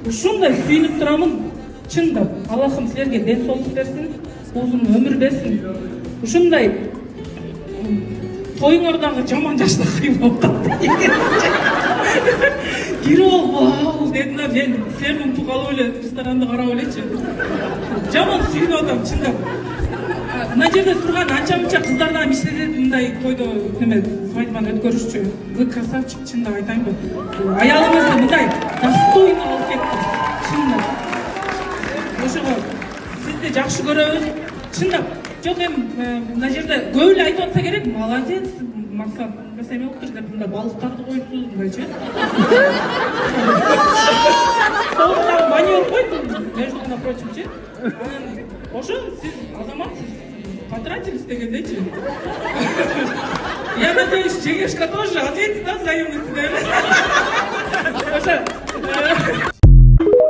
ушундай сүйүнүп турамын чындап. Аллахым силерге ден соолук берсин, узун өмүр берсин. Ушундай тоюңордагы жаман жашта кыймалып калды. Кирип вау дедим да, мен силерди унутуп калып эле ресторанды карап элечи. Жаман сүйүнүп атам чындап. Мына жерде турган анча-мынча кыздардан иштеди мындай тойдо неме свадьбаны өткөрүшчү. Вы красавчик, чындап айтайынбы. Аялыңызды мындай достойно алып кеттиңиз. Чындап. Ошого сизди жакшы көрөбүз. Чындап. Жок эми мына жерде көп эле айтып атса керек. Молодец, максат. Бес эме болуптур деп мындай балыктарды коюпсуз мындайчы. Соңунда бани болуп койду. Между прочимчи. Ошо сиз азаматсыз. Потратились дегендейчи. Я надеюсь, ЧГшка тоже ответит на взаимность. Ошо